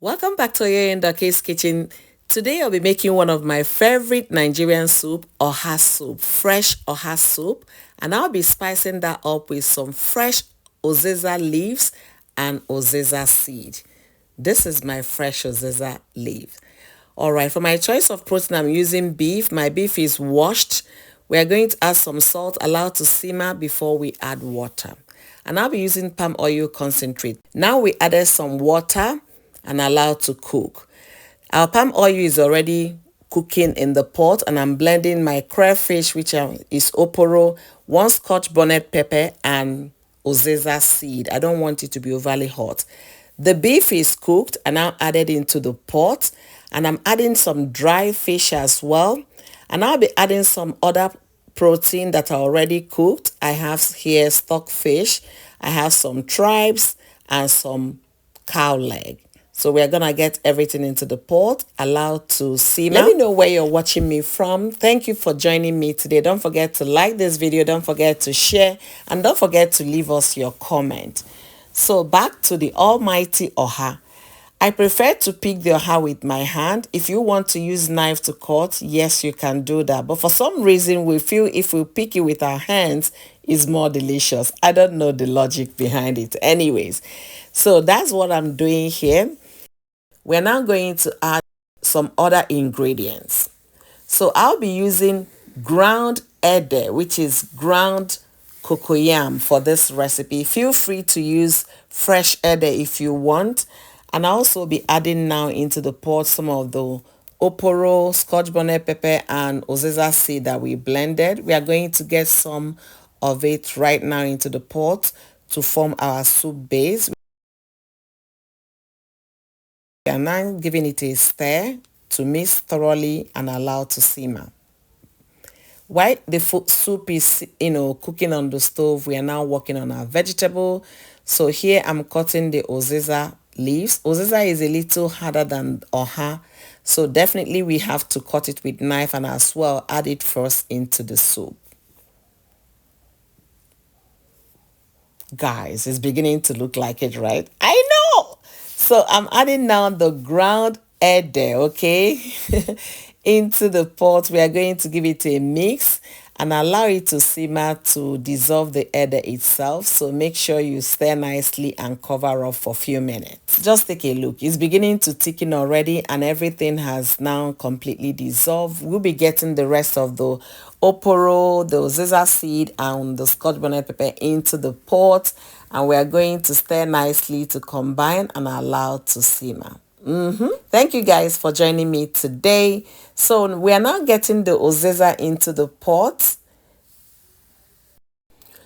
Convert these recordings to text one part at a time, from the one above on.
Welcome back to your Ndake's Kitchen. Today I'll be making one of my favorite Nigerian soup, oha soup, fresh oha soup. And I'll be spicing that up with some fresh ozeza leaves and ozeza seed. This is my fresh ozeza leaf. Alright, for my choice of protein, I'm using beef. My beef is washed. We are going to add some salt, allow to simmer before we add water. And I'll be using palm oil concentrate. Now we added some water and allow to cook. Our palm oil is already cooking in the pot and I'm blending my crayfish, which is oporo, 1 scotch bonnet pepper and ozeza seed. I don't want it to be overly hot. The beef is cooked and now added into the pot, and I'm adding some dry fish as well, and I'll be adding some other protein that are already cooked. I have here stockfish, I have some tribes and some cow leg. So we're going to get everything into the pot, allow to simmer. Let me know where you're watching me from. Thank you for joining me today. Don't forget to like this video. Don't forget to share. And don't forget to leave us your comment. So back to the almighty oha. I prefer to pick the oha with my hand. If you want to use knife to cut, yes, you can do that. But for some reason, we feel if we pick it with our hands, it's more delicious. I don't know the logic behind it. Anyways, so that's what I'm doing here. We're now going to add some other ingredients. So I'll be using ground ede, which is ground cocoyam for this recipe. Feel free to use fresh ede if you want. And I'll also be adding now into the pot some of the oporo, scotch bonnet pepper and ozeza seed that we blended. We are going to get some of it right now into the pot to form our soup base. We are now giving it a stir to mix thoroughly and allow to simmer. While the soup is, cooking on the stove, we are now working on our vegetable. So here I'm cutting the ozeza leaves. Ozeza is a little harder than oha, so definitely we have to cut it with knife and as well add it first into the soup. Guys, it's beginning to look like it, right? I know! So I'm adding now the ground ede, okay, into the pot. We are going to give it a mix and allow it to simmer to dissolve the ede itself. So make sure you stir nicely and cover up for a few minutes. Just take a look. It's beginning to thicken already and everything has now completely dissolved. We'll be getting the rest of the oporo, the ozeza seed and the scotch bonnet pepper into the pot, and we are going to stir nicely to combine and allow to simmer. Thank you guys for joining me today. So we are now getting the ozeza into the pot.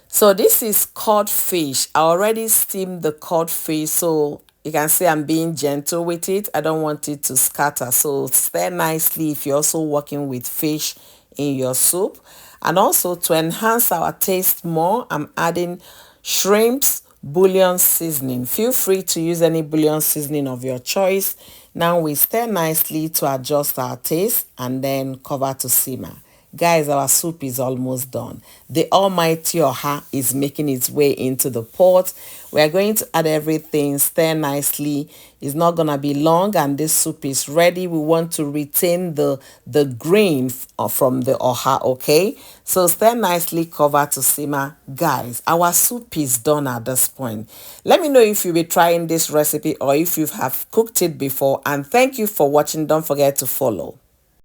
So this is cod fish. I already steamed the cod fish, so you can see I'm being gentle with it. I don't want it to scatter, so stir nicely if you're also working with fish in your soup. And also to enhance our taste more, I'm adding shrimps bouillon seasoning. Feel free to use any bouillon seasoning of your choice. Now we stir nicely to adjust our taste and then cover to simmer. Guys, our soup is almost done. The almighty oha is making its way into the pot. We are going to add everything, stir nicely. It's not going to be long and this soup is ready. We want to retain the green from the oha, okay? So stir nicely, cover to simmer. Guys, our soup is done at this point. Let me know if you'll be trying this recipe or if you have cooked it before. And thank you for watching. Don't forget to follow.